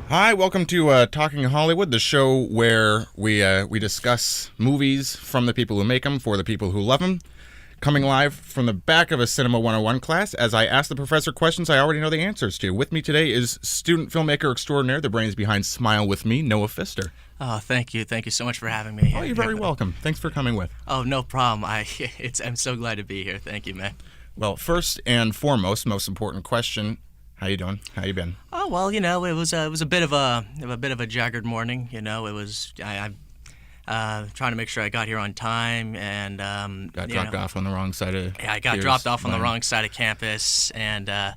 Hi, welcome to Talking Hollywood, the show where we discuss movies from the people who make them for the people who love them. Coming live from the back of a Cinema 101 class, as I ask the professor questions I already know the answers to. With me today is student filmmaker extraordinaire, the brains behind Smile With Me, Noah Pfister. Oh, thank you. Thank you so much for having me. Oh, you're very welcome. Thanks for coming with. Oh, no problem. I'm so glad to be here. Thank you, man. Well, first and foremost, most important question. How you doing? How you been? Oh well, it was a bit of a jaggered morning. It was I'm trying to make sure I got here on time and Got dropped off on the wrong side of. Yeah, I got dropped off on the wrong side of campus, and I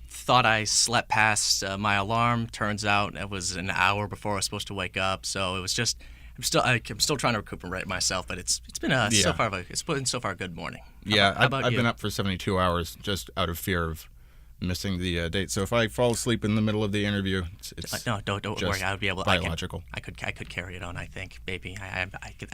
thought I slept past my alarm. Turns out it was an hour before I was supposed to wake up. So it was just I'm still trying to recuperate myself, but it's been so far a good morning. How about I've you? been up for 72 hours just out of fear of missing the date. So if I fall asleep in the middle of the interview, it's no, don't worry. I would be able. Biological. I could carry it on. I think, baby. I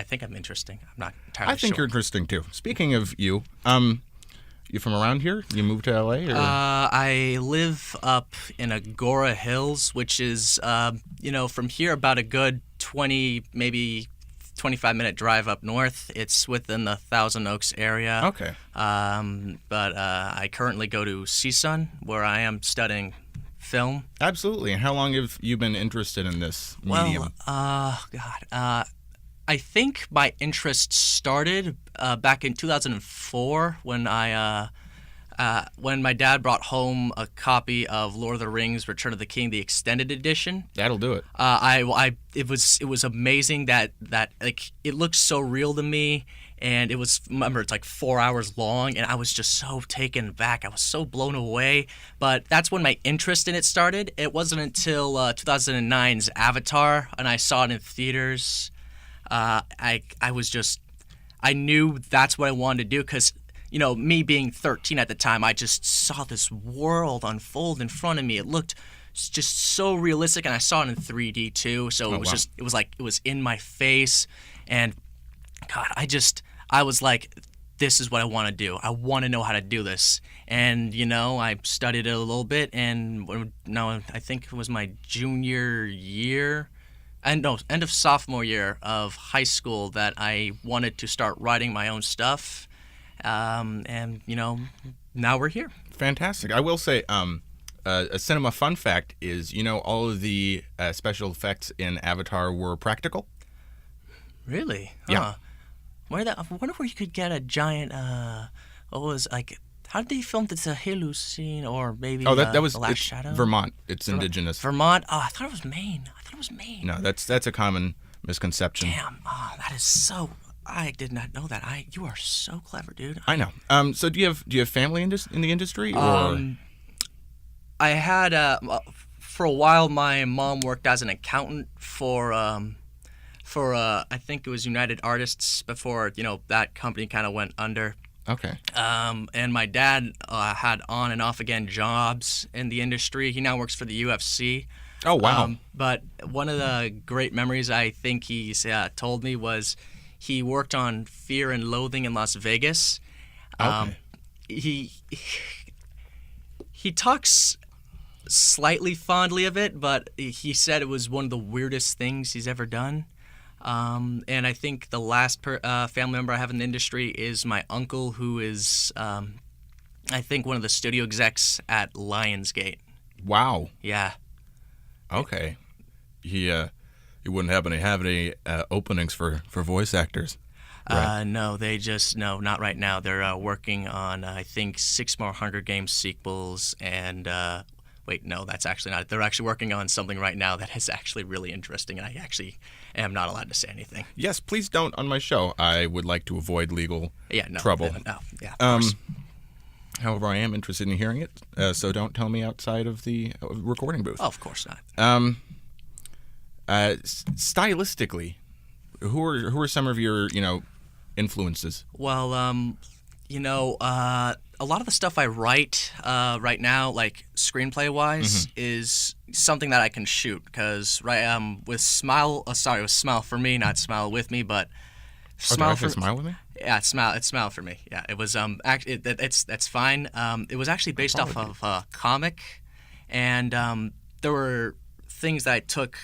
think I'm interesting. I'm not entirely sure. I think you're interesting too. Speaking of you, you from around here? You moved to LA? Or? I live up in Agora Hills, which is from here about a good 20, maybe 25-minute drive up north. It's within the Thousand Oaks area. Okay. But I currently go to CSUN, where I am studying film. Absolutely. And how long have you been interested in this medium? I think my interest started back in 2004 when when my dad brought home a copy of Lord of the Rings: Return of the King, the extended edition. That'll do it. It was amazing that like it looked so real to me, and remember it's like 4 hours long, and I was just so taken back. I was so blown away. But that's when my interest in it started. It wasn't until 2009's Avatar, and I saw it in theaters. I knew that's what I wanted to do because. Me being 13 at the time, I just saw this world unfold in front of me. It looked just so realistic, and I saw it in 3D too. So it was in my face, and God, I was like, this is what I want to do. I want to know how to do this, and I studied it a little bit, and now I think it was my junior year. End of sophomore year of high school that I wanted to start writing my own stuff. Now we're here. Fantastic. I will say, a cinema fun fact is, all of the special effects in Avatar were practical. Really? Yeah. I wonder where you could get a giant, how did they film the Halus scene, or maybe that was The Last Shadow? Vermont. It's indigenous. Vermont? Oh, I thought it was Maine. No, that's a common misconception. Damn. Oh, that is so... I did not know that. You are so clever, dude. I know. So do you have family in the industry, or? I had for a while. My mom worked as an accountant for I think it was United Artists before that company kind of went under. Okay. And my dad had on and off again jobs in the industry. He now works for the UFC. Oh wow. But one of the great memories I think he's told me was. He worked on Fear and Loathing in Las Vegas. Okay. He talks slightly fondly of it, but he said it was one of the weirdest things he's ever done. And I think the last family member I have in the industry is my uncle, who is, I think, one of the studio execs at Lionsgate. Wow. Yeah. Okay. You wouldn't happen to have any openings for voice actors? Right? No, not right now. They're working on, I think, 6 more Hunger Games sequels, and wait, no, that's actually not it. They're actually working on something right now that is actually really interesting, and I actually am not allowed to say anything. Yes, please don't on my show. I would like to avoid legal trouble. No, yeah, of course. However, I am interested in hearing it, so don't tell me outside of the recording booth. Oh, of course not. Stylistically, who are some of your influences? Well, a lot of the stuff I write right now, like screenplay wise, is something that I can shoot because with Smile for me, not Smile with me, but Smile for Smile with me. Yeah, it's Smile for me. Yeah, it was actually that's fine. It was actually based off of a comic. and there were things that I took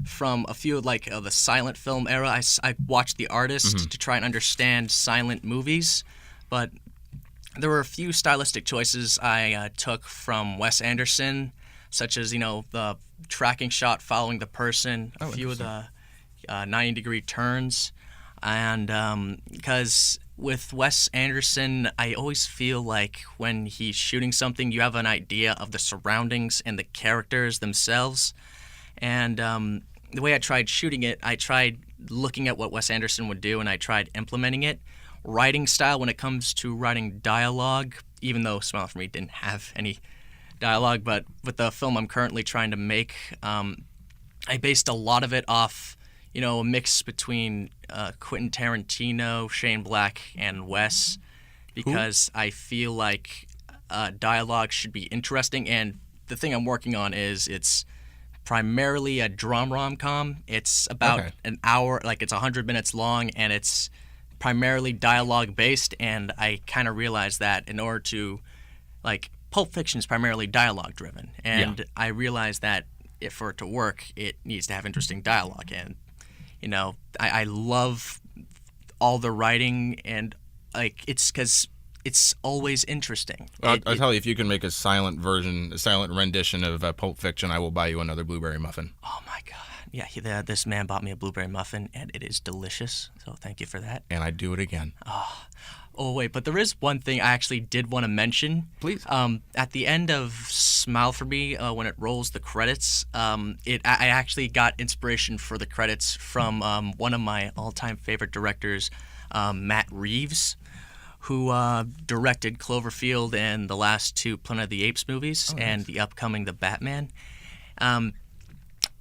from a few the silent film era. I watched The Artist to try and understand silent movies, but there were a few stylistic choices I took from Wes Anderson, such as the tracking shot following the person, a few of the 90-degree turns, and because with Wes Anderson, I always feel like when he's shooting something, you have an idea of the surroundings and the characters themselves. And the way I tried shooting it, I tried looking at what Wes Anderson would do, and I tried implementing it. Writing style, when it comes to writing dialogue, even though Smile for Me didn't have any dialogue, but with the film I'm currently trying to make, I based a lot of it off, a mix between Quentin Tarantino, Shane Black, and Wes, because I feel like dialogue should be interesting. And the thing I'm working on is it's primarily a drum rom-com. It's about an hour, it's 100 minutes long, and it's primarily dialogue based. And I kind of realized that in order to, Pulp Fiction is primarily dialogue driven, and I realized that for it to work, it needs to have interesting dialogue. And I love all the writing, and it's because it's always interesting. I'll tell you, if you can make a silent rendition of Pulp Fiction, I will buy you another blueberry muffin. Oh my God. Yeah, this man bought me a blueberry muffin, and it is delicious, so thank you for that. And I'd do it again. Oh, wait, but there is one thing I actually did want to mention. Please. At the end of Smile for Me, when it rolls the credits, I actually got inspiration for the credits from one of my all-time favorite directors, Matt Reeves, who directed Cloverfield and the last two Planet of the Apes movies, and the upcoming The Batman.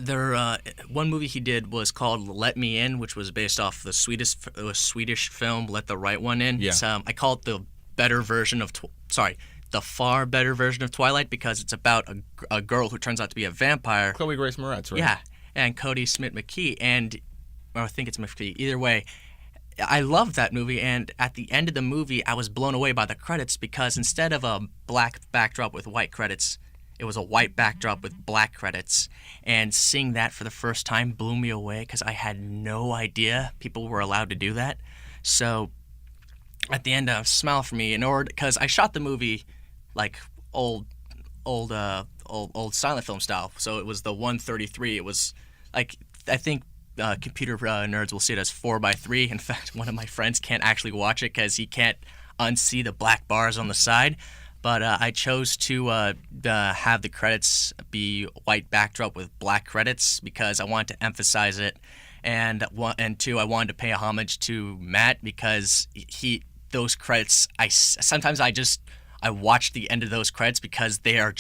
One movie he did was called Let Me In, which was based off the Swedish film Let the Right One In. Yeah. I call it the far better version of Twilight, because it's about a girl who turns out to be a vampire. Chloe Grace Moretz, right? Yeah, and Cody Smith-McKee, or I think it's McPhee. Either way, I loved that movie, and at the end of the movie, I was blown away by the credits, because instead of a black backdrop with white credits, it was a white backdrop with black credits. And seeing that for the first time blew me away, because I had no idea people were allowed to do that. So at the end of Smile for Me, because I shot the movie old silent film style, so it was the 133. It was I think computer nerds will see it as 4:3. In fact, one of my friends can't actually watch it because he can't unsee the black bars on the side. But I chose to have the credits be white backdrop with black credits, because I wanted to emphasize it, and two, I wanted to pay a homage to Matt, because those credits, I watch the end of those credits because they're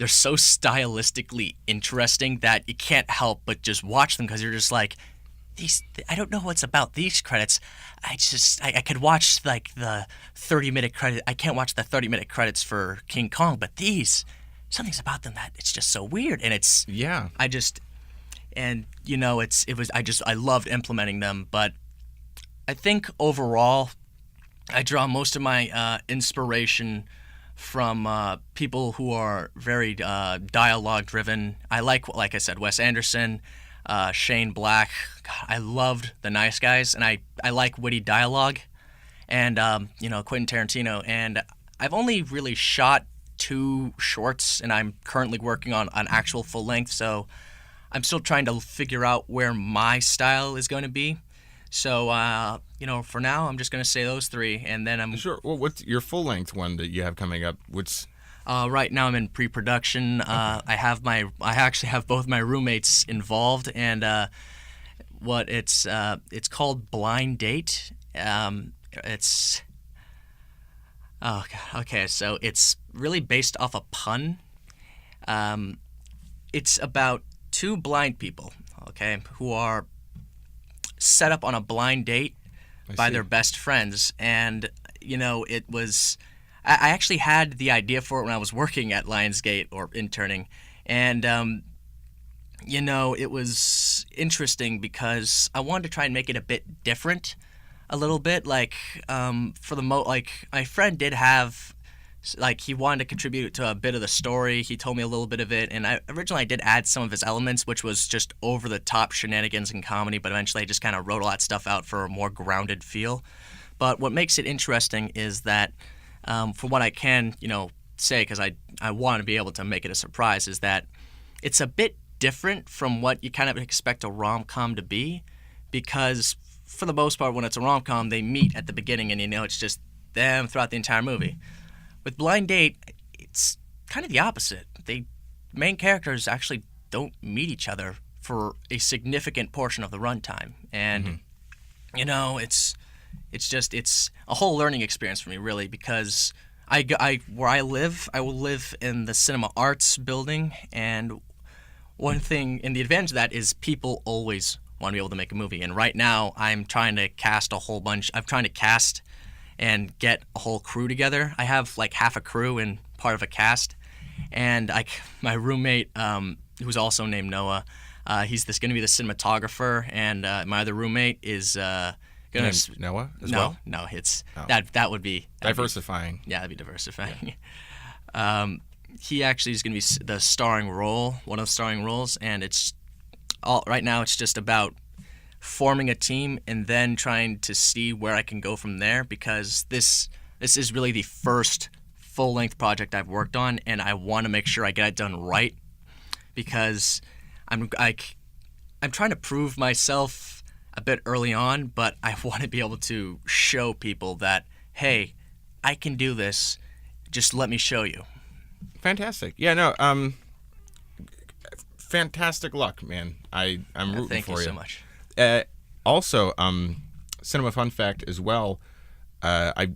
so stylistically interesting that you can't help but just watch them, because you're just like, I don't know what's about these credits. I could watch the 30-minute credit. I can't watch the 30-minute credits for King Kong, but something's about them that it's just so weird, and it's I loved implementing them. But I think overall, I draw most of my inspiration from people who are very dialogue driven. I like I said, Wes Anderson. Shane Black. God, I loved The Nice Guys, and I like witty dialogue, and Quentin Tarantino. And I've only really shot 2 shorts, and I'm currently working on an actual full length, so I'm still trying to figure out where my style is going to be. So for now, I'm just going to say those 3, and then I'm sure. Well, what's your full length one that you have coming up? Right now I'm in pre-production. I actually have both my roommates involved, and it's called Blind Date. It's oh god. Okay, so it's really based off a pun. It's about 2 blind people, who are set up on a blind date by their best friends, and it was. I actually had the idea for it when I was working at Lionsgate or interning, and it was interesting because I wanted to try and make it a bit different, a little bit. My friend did have like he wanted to contribute to a bit of the story. He told me a little bit of it, and originally I did add some of his elements, which was just over the top shenanigans and comedy. But eventually, I just kind of wrote all that stuff out for a more grounded feel. But what makes it interesting is that, for what I can, say, because I want to be able to make it a surprise, is that it's a bit different from what you kind of expect a rom-com to be, because for the most part, when it's a rom-com, they meet at the beginning, and it's just them throughout the entire movie. With Blind Date, it's kind of the opposite. The main characters actually don't meet each other for a significant portion of the runtime, and it's a whole learning experience for me, really, because where I will live in the cinema arts building, and one thing, and the advantage of that is people always want to be able to make a movie. And right now, I'm trying to cast and get a whole crew together. I have like half a crew and part of a cast, and my roommate, who's also named Noah, he's going to be the cinematographer, and my other roommate is going to Noah as well. No, it's that would be diversifying. That'd be diversifying. Yeah. He actually is going to be the starring role, one of the starring roles, and right now it's just about forming a team and then trying to see where I can go from there, because this is really the first full-length project I've worked on, and I want to make sure I get it done right, because I'm trying to prove myself a bit early on, but I want to be able to show people that, hey, I can do this, just let me show you. Fantastic. Yeah, no, fantastic luck, man. I'm rooting thank for you you. so much. Also, cinema fun fact as well. I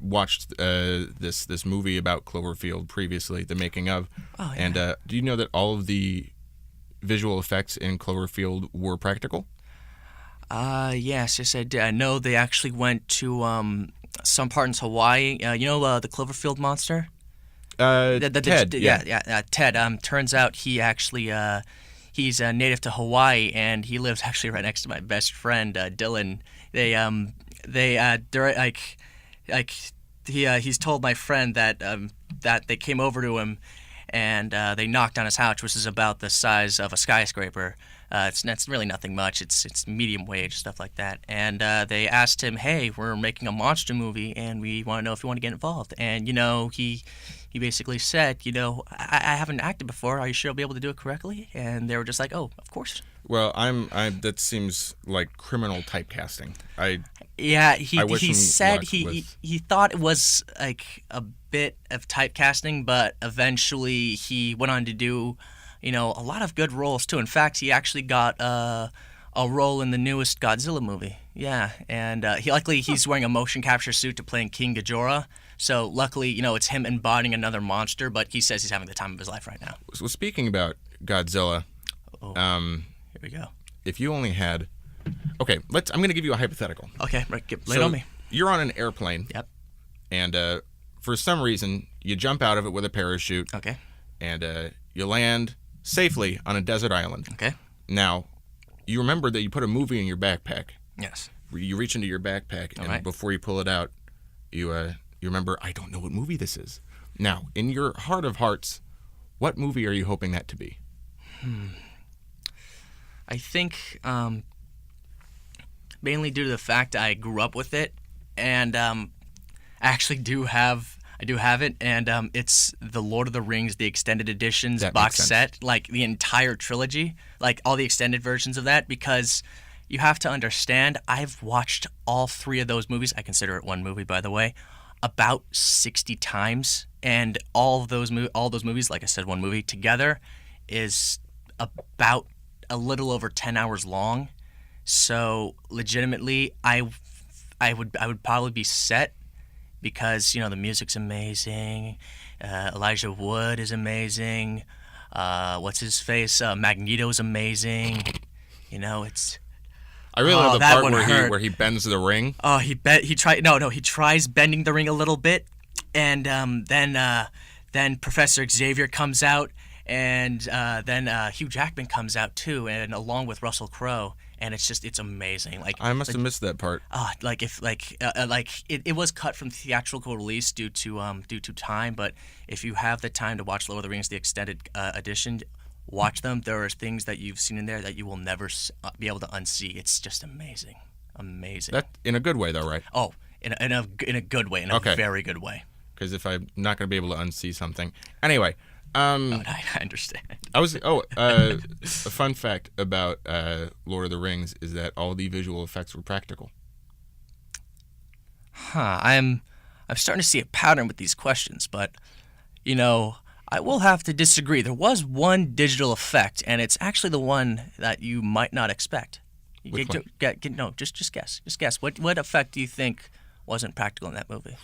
watched this movie about Cloverfield previously, the making of. Oh, yeah. And do you know that all of the visual effects in Cloverfield were practical? Yes, I did. I know they actually went to some part in Hawaii. The Cloverfield monster? Ted. Ted. Turns out he actually he's native to Hawaii, and he lives actually right next to my best friend Dylan. He's told my friend that they came over to him, and they knocked on his house, which is about the size of a skyscraper. It's really nothing much. It's medium wage, stuff like that. And they asked him, "Hey, we're making a monster movie, and we want to know if you want to get involved." And he basically said, I haven't acted before. Are you sure I'll be able to do it correctly? And they were just like, "Oh, of course." Well, that seems like criminal typecasting. He said he thought it was like a bit of typecasting, but eventually he went on to do, a lot of good roles too. In fact, he actually got a role in the newest Godzilla movie. Yeah, and he's wearing a motion capture suit to play King Ghidorah. So luckily, it's him embodying another monster. But he says he's having the time of his life right now. So speaking about Godzilla, here we go. If you only had, I'm going to give you a hypothetical. Okay, right, lay it on me. You're on an airplane. Yep. And for some reason, you jump out of it with a parachute. Okay. And you land safely on a desert island. Okay. Now, you remember that you put a movie in your backpack. Yes. You reach into your backpack, and before you pull it out, you remember, I don't know what movie this is. Now, in your heart of hearts, what movie are you hoping that to be? I think mainly due to the fact I grew up with it, and I actually do have it, and it's the Lord of the Rings, the extended editions box set, like the entire trilogy, like all the extended versions of that, because you have to understand, I've watched all three of those movies. I consider it one movie, by the way, about 60 times, and all those movies, like I said, one movie together is about a little over 10 hours long. So legitimately, I would probably be set, because the music's amazing, Elijah Wood is amazing, what's his face, Magneto's amazing. It's. I really love the part where he bends the ring. Oh, he tries bending the ring a little bit, and then Professor Xavier comes out, And then Hugh Jackman comes out too, and along with Russell Crowe, and it's amazing. Like I must have missed that part. It was cut from theatrical release due to time, but if you have the time to watch Lord of the Rings the extended edition, watch them. There are things that you've seen in there that you will never be able to unsee. It's just amazing. That in a good way though, right? Oh, in a good way, in a very good way. Because if I'm not going to be able to unsee something, anyway. I understand. A fun fact about Lord of the Rings is that all the visual effects were practical. I'm starting to see a pattern with these questions, but I will have to disagree. There was one digital effect, and it's actually the one that you might not expect. Which one? Just guess. Just guess. What effect do you think wasn't practical in that movie?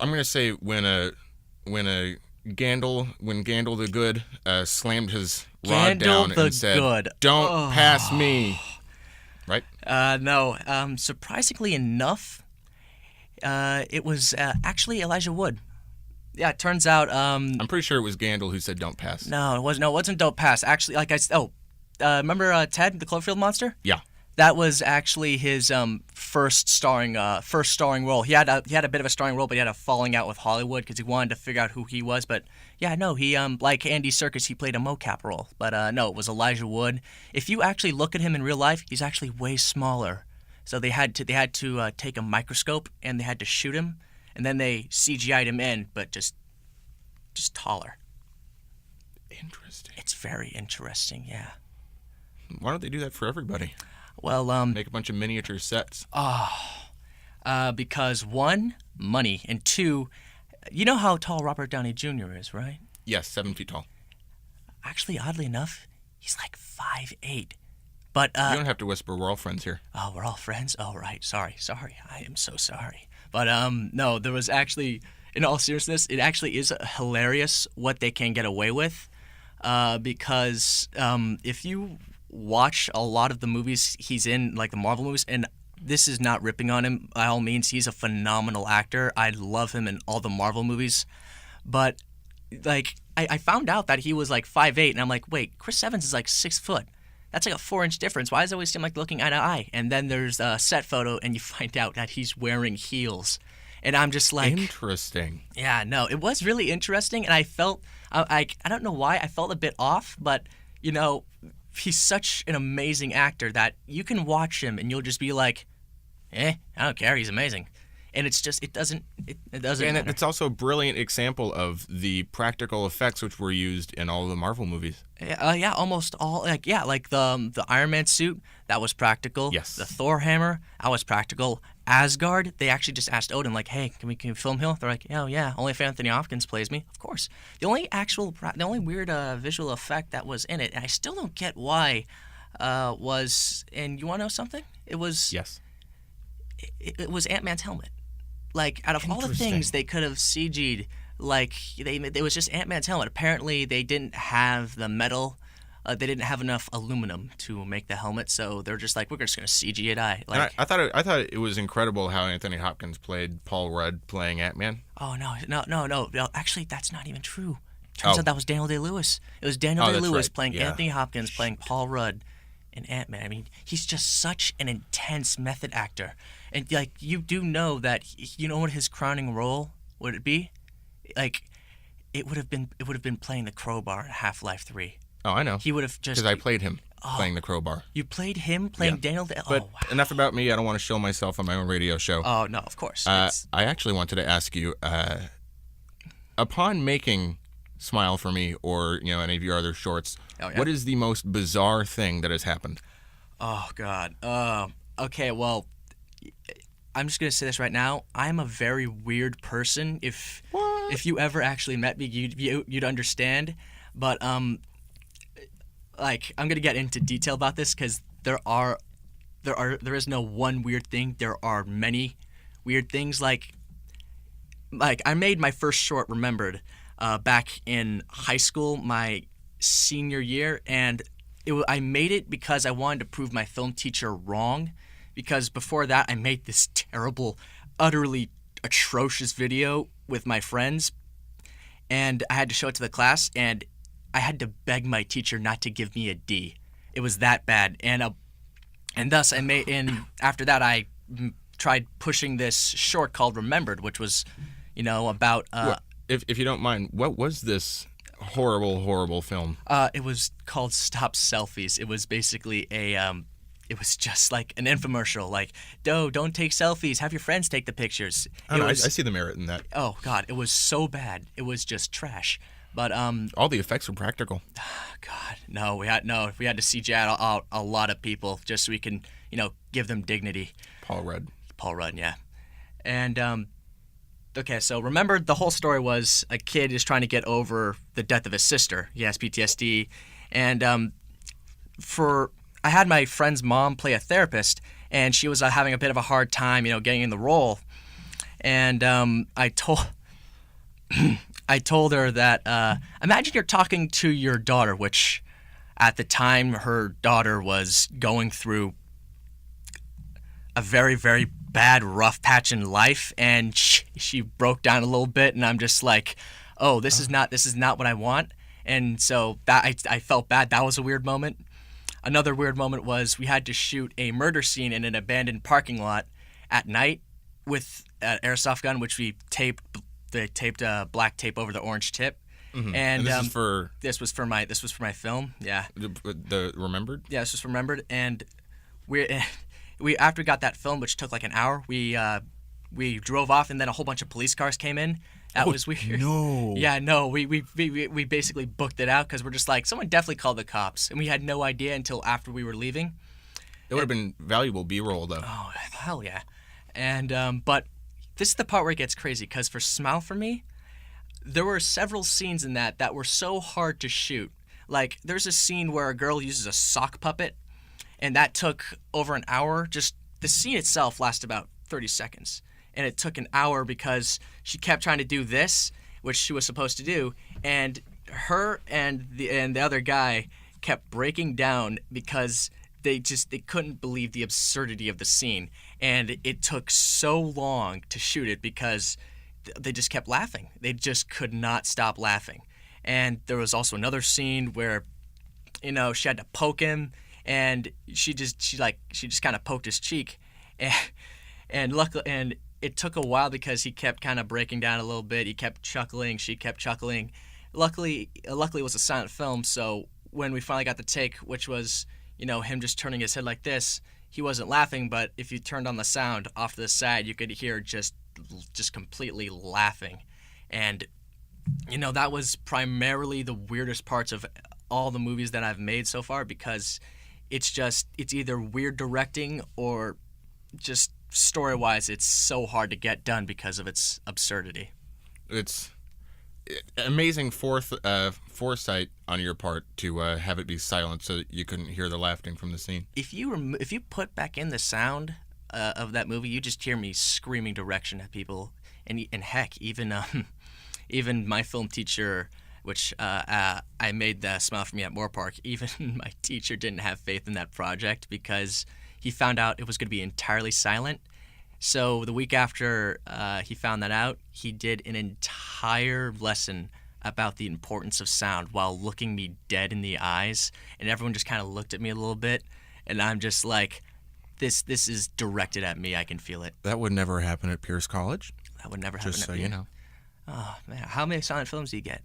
I'm going to say when Gandalf the Good slammed his rod down and said, "Don't pass me." Right? No. Surprisingly enough, it was actually Elijah Wood. Yeah, it turns out. I'm pretty sure it was Gandalf who said, "Don't pass." No, it wasn't. No, it wasn't "Don't pass." Actually, remember Ted, the Cloverfield monster? Yeah. That was actually his first starring role. He had a bit of a starring role, but he had a falling out with Hollywood because he wanted to figure out who he was. But yeah, no, he like Andy Serkis, he played a mocap role. But no, it was Elijah Wood. If you actually look at him in real life, he's actually way smaller. So they had to take a microscope and they had to shoot him, and then they CGI'd him in, but just taller. Interesting. It's very interesting, yeah. Why don't they do that for everybody? Well, make a bunch of miniature sets. Because one, money, and two, you know how tall Robert Downey Jr. is, right? Yes, 7 feet tall. Actually, oddly enough, he's like 5'8". But you don't have to whisper. We're all friends here. Oh, we're all friends? Oh, right. Sorry. I am so sorry. But no, there was actually, in all seriousness, it actually is hilarious what they can get away with. Because if you watch a lot of the movies he's in, like the Marvel movies, and this is not ripping on him by all means, he's a phenomenal actor. I love him in all the Marvel movies. But like I found out that he was like 5'8", and I'm like, wait, Chris Evans is like 6 foot. That's like a 4-inch difference. Why does it always seem like looking eye to eye? And then there's a set photo, and you find out that he's wearing heels. And I'm just like... Interesting. Yeah, no, it was really interesting, and I felt... I don't know why, I felt a bit off, but, he's such an amazing actor that you can watch him, and you'll just be like, I don't care, he's amazing. And it's just, it doesn't And matter. it's also a brilliant example of the practical effects which were used in all of the Marvel movies. Yeah, almost all. Like the Iron Man suit, that was practical. Yes. The Thor hammer, that was practical. Asgard, they actually just asked Odin, like, hey, can we film him? They're like, oh yeah, only if Anthony Hopkins plays me. Of course. The only weird visual effect that was in it, and I still don't get why, was, and you want to know something? It was... Yes. It was Ant-Man's helmet. Like, out of all the things they could have CG'd, like, it was just Ant-Man's helmet. Apparently, they didn't have the metal. They didn't have enough aluminum to make the helmet, so they're just like, we're just going to CG it. Like, I thought it was incredible how Anthony Hopkins played Paul Rudd playing Ant-Man. Oh, no. Actually, that's not even true. Turns out that was Daniel Day-Lewis. It was Daniel Day-Lewis playing Anthony Hopkins playing Paul Rudd in Ant-Man. I mean, he's just such an intense method actor. And, like, you do know that, you know what his crowning role would be? Like, it would have been playing the crowbar in Half-Life 3. Oh, I know. He would have just... Because I played him playing the crowbar. You played him playing Daniel Day... But wow. enough about me. I don't want to show myself on my own radio show. Oh, no, of course. I actually wanted to ask you, upon making Smile for Me or, any of your other shorts, what is the most bizarre thing that has happened? Oh, God. Okay, well... I'm just gonna say this right now. I'm a very weird person. If you ever actually met me, you'd understand. But like, I'm gonna get into detail about this because there is no one weird thing. There are many weird things. Like I made my first short Remembered back in high school, my senior year, and I made it because I wanted to prove my film teacher wrong. Because before that, I made this terrible, utterly atrocious video with my friends. and I had to show it to the class, and I had to beg my teacher not to give me a D. It was that bad, and thus I made. And after that, I tried pushing this short called Remembered, which was, about. If you don't mind, what was this horrible film? It was called Stop Selfies. It was basically it was just like an infomercial, like, don't take selfies, have your friends take the pictures. I see the merit in that. Oh, God, it was so bad. It was just trash. But all the effects were practical. God, no, we had to CGI out a lot of people just so we can, give them dignity. Paul Rudd, yeah. And okay, so remember the whole story was a kid is trying to get over the death of his sister. He has PTSD, and I had my friend's mom play a therapist, and she was having a bit of a hard time, getting in the role. And I told her that imagine you're talking to your daughter, which at the time her daughter was going through a very, very bad rough patch in life, and she broke down a little bit, and I'm just like, oh, this is not what I want. And so that I felt bad. That was a weird moment. Another weird moment was we had to shoot a murder scene in an abandoned parking lot at night with an airsoft gun, which we taped black tape over the orange tip. Mm-hmm. And this was for my film. Yeah. The Remembered? Yeah, this was for Remembered. And we after we got that film, which took like an hour, we drove off, and then a whole bunch of police cars came in. That was weird. No. Yeah, no. We basically booked it out because we're just like, someone definitely called the cops, and we had no idea until after we were leaving. It would have been valuable B-roll, though. Oh, hell yeah. And but this is the part where it gets crazy, because for Smile for Me, there were several scenes in that were so hard to shoot. Like, there's a scene where a girl uses a sock puppet, and that took over an hour. Just the scene itself lasted about 30 seconds. And it took an hour because she kept trying to do this, which she was supposed to do, and her and the other guy kept breaking down because they couldn't believe the absurdity of the scene, and it took so long to shoot it because they just kept laughing. They just could not stop laughing. And there was also another scene where, she had to poke him, and she just kind of poked his cheek, and luckily, and it took a while because he kept kind of breaking down a little bit. He kept chuckling. She kept chuckling. Luckily it was a silent film, so when we finally got the take, which was, him just turning his head like this, he wasn't laughing, but if you turned on the sound off to the side, you could hear just completely laughing. And, that was primarily the weirdest parts of all the movies that I've made so far, because it's either weird directing or just story-wise, it's so hard to get done because of its absurdity. It's amazing foresight on your part to have it be silent so that you couldn't hear the laughing from the scene. If you put back in the sound of that movie, you just hear me screaming direction at people, and heck, even my film teacher, which I made the Smile for Me at Moore Park, even my teacher didn't have faith in that project because he found out it was going to be entirely silent. So the week after he found that out, he did an entire lesson about the importance of sound while looking me dead in the eyes. And everyone just kind of looked at me a little bit. And I'm just like, this is directed at me. I can feel it. That would never happen at Pierce College. That would never happen just at so me. You know. Oh, man. How many silent films do you get?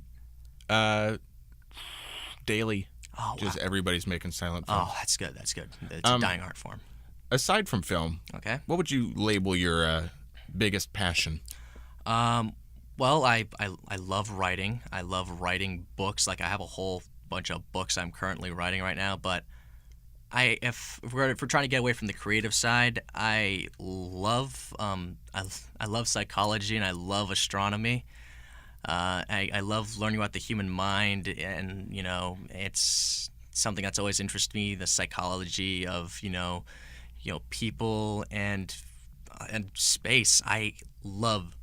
Daily. Oh, just wow. Everybody's making silent films. Oh, that's good. It's a dying art form. Aside from film, okay, what would you label your biggest passion? Well, I love writing. I love writing books. Like, I have a whole bunch of books I'm currently writing right now. But if we're trying to get away from the creative side, I love psychology, and I love astronomy. I love learning about the human mind, and it's something that's always interested me. The psychology of people and space. I love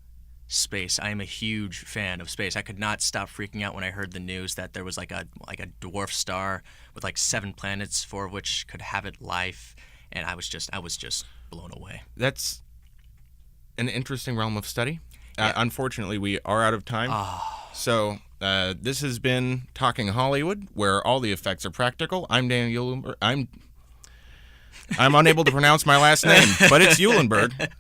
space. I am a huge fan of space. I could not stop freaking out when I heard the news that there was like a dwarf star with like 7 planets, 4 of which could habit life, and I was just blown away. That's an interesting realm of study. Unfortunately, we are out of time. So this has been Talking Hollywood, where all the effects are practical. I'm Daniel Uhlenberg. I'm unable to pronounce my last name, but it's Uhlenberg.